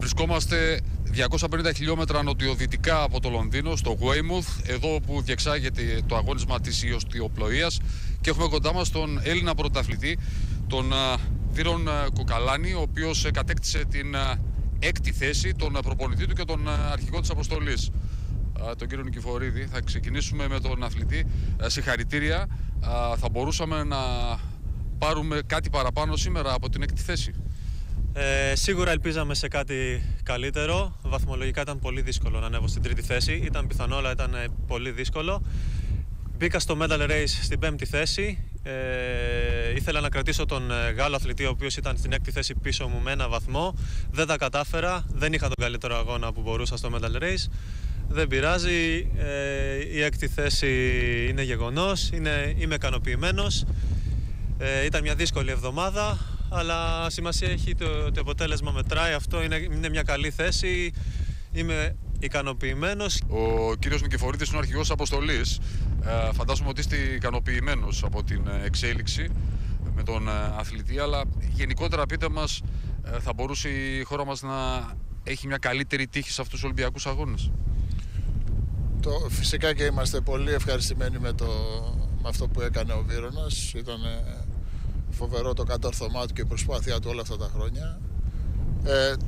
Βρισκόμαστε 250 χιλιόμετρα νοτιοδυτικά από το Λονδίνο, στο Weymouth, εδώ που διεξάγεται το αγώνισμα της ιωστιοπλοείας, και έχουμε κοντά μας τον Έλληνα πρωταθλητή, τον Βύρον Κοκαλάνη, ο οποίος κατέκτησε την έκτη θέση, τον προπονητή του και τον αρχηγό της αποστολής, τον κύριο Νικηφορίδη. Θα ξεκινήσουμε με τον αθλητή. Συγχαρητήρια. Θα μπορούσαμε να πάρουμε κάτι παραπάνω σήμερα από την έκτη θέση? Σίγουρα ελπίζαμε σε κάτι καλύτερο. Βαθμολογικά ήταν πολύ δύσκολο να ανέβω στην τρίτη θέση. Ήταν πιθανό, αλλά ήταν πολύ δύσκολο. Μπήκα στο medal race στην πέμπτη θέση. Ήθελα να κρατήσω τον Γάλλο αθλητή, ο οποίος ήταν στην έκτη θέση πίσω μου με ένα βαθμό. Δεν τα κατάφερα. Δεν είχα τον καλύτερο αγώνα που μπορούσα στο medal race. Δεν πειράζει. Η έκτη θέση είναι γεγονός. Είμαι ικανοποιημένος. Ήταν μια δύσκολη εβδομάδα, αλλά σημασία έχει το αποτέλεσμα μετράει. Αυτό είναι μια καλή θέση. Είμαι ικανοποιημένος. Ο κύριος Νικηφορίδης είναι ο αρχηγός αποστολής. Φαντάζομαι ότι είστε ικανοποιημένος από την εξέλιξη με τον αθλητή, αλλά γενικότερα πείτε μας, θα μπορούσε η χώρα μας να έχει μια καλύτερη τύχη σε αυτούς τους Ολυμπιακούς αγώνες? Φυσικά και είμαστε πολύ ευχαριστημένοι με αυτό που έκανε ο Βύρονας. Ήταν φοβερό το κατόρθωμά του και η προσπάθειά του όλα αυτά τα χρόνια.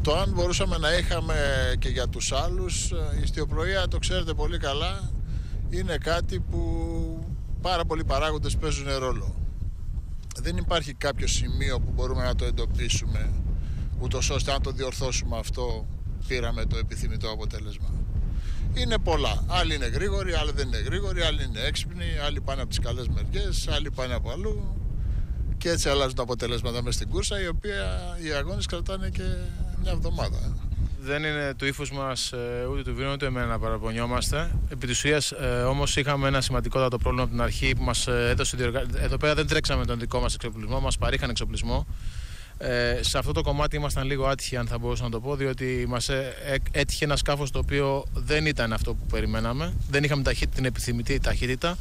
Το αν μπορούσαμε να είχαμε και για τους άλλους, η ιστιοπλοεία, το ξέρετε πολύ καλά, είναι κάτι που πάρα πολλοί παράγοντες παίζουν ρόλο. Δεν υπάρχει κάποιο σημείο που μπορούμε να το εντοπίσουμε, ούτως ώστε αν το διορθώσουμε αυτό πήραμε το επιθυμητό αποτέλεσμα. Είναι πολλά. Άλλοι είναι γρήγοροι, άλλοι δεν είναι γρήγοροι, άλλοι είναι έξυπνοι, άλλοι πάνε από τις καλές μεριές, άλλοι πάνε από αλλού. Και έτσι αλλάζουν τα αποτελέσματα μέσα στην κούρσα, οι αγώνες κρατάνε και μια εβδομάδα. Δεν είναι του ύφους μας ούτε του Βύρου ούτε εμένα να παραπονιόμαστε. Επί της ουσίας όμως είχαμε ένα σημαντικότατο πρόβλημα από την αρχή που μας έδωσε. Εδώ πέρα δεν τρέξαμε τον δικό μας εξοπλισμό, μας παρήχαν εξοπλισμό. Σε αυτό το κομμάτι ήμασταν λίγο άτυχοι, αν θα μπορούσα να το πω, διότι μας έτυχε ένα σκάφος το οποίο δεν ήταν αυτό που περιμέναμε. Δεν είχαμε την επιθυμητή ταχύτητα.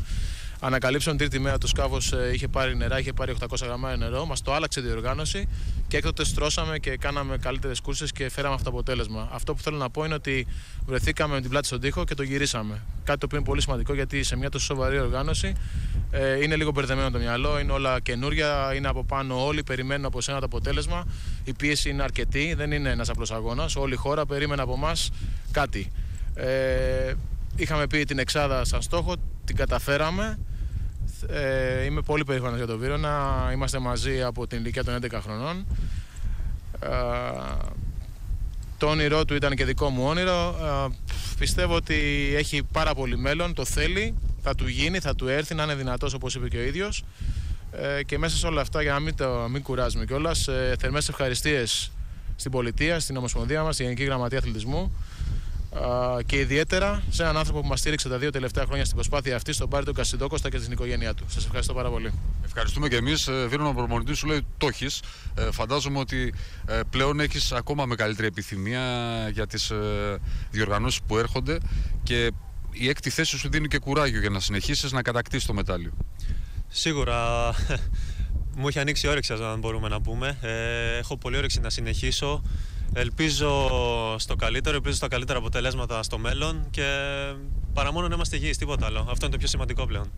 Ανακαλύψαμε την τρίτη μέρα το σκάφος είχε πάρει νερά, είχε πάρει 800 γραμμάρια νερό. Μας το άλλαξε η διοργάνωση και έκτοτε στρώσαμε και κάναμε καλύτερες κούρσες και φέραμε αυτό το αποτέλεσμα. Αυτό που θέλω να πω είναι ότι βρεθήκαμε με την πλάτη στον τοίχο και το γυρίσαμε. Κάτι το οποίο είναι πολύ σημαντικό, γιατί σε μια τόσο σοβαρή οργάνωση είναι λίγο μπερδεμένο το μυαλό, είναι όλα καινούρια, είναι από πάνω όλοι, περιμένουν από σένα το αποτέλεσμα. Η πίεση είναι αρκετή, δεν είναι ένας απλός αγώνας. Όλη η χώρα περίμενε από εμάς κάτι. Είχαμε πει την εξάδα σαν στόχο, την καταφέραμε. Είμαι πολύ περήφανος για τον Βύρονα. Είμαστε μαζί από την ηλικία των 11 χρονών. Το όνειρό του ήταν και δικό μου όνειρο. Πιστεύω ότι έχει πάρα πολύ μέλλον, το θέλει, θα του γίνει, θα του έρθει, να είναι δυνατός όπως είπε και ο ίδιος. Και μέσα σε όλα αυτά, για να μην κουράζουμε κιόλας, θερμές ευχαριστίες στην πολιτεία, στην Ομοσπονδία μας, στη Γενική Γραμματεία Αθλητισμού. Και ιδιαίτερα σε έναν άνθρωπο που μας στήριξε τα 2 τελευταία χρόνια στην προσπάθεια αυτή, στον Πάρη του Κασιντόκοστα και την οικογένειά του. Σας ευχαριστώ πάρα πολύ. Ευχαριστούμε και εμείς. Βίρονα, ο προπονητής σου λέει το έχεις. Φαντάζομαι ότι πλέον έχεις ακόμα μεγαλύτερη επιθυμία για τις διοργανώσεις που έρχονται, και η έκτη θέση σου δίνει και κουράγιο για να συνεχίσεις να κατακτήσεις το μετάλλιο. Σίγουρα μου έχει ανοίξει όρεξη, αν μπορούμε να πούμε. Έχω πολύ όρεξη να συνεχίσω. Ελπίζω στο καλύτερο, ελπίζω στα καλύτερα αποτελέσματα στο μέλλον και παρά μόνο να είμαστε υγιείς, τίποτα άλλο. Αυτό είναι το πιο σημαντικό πλέον.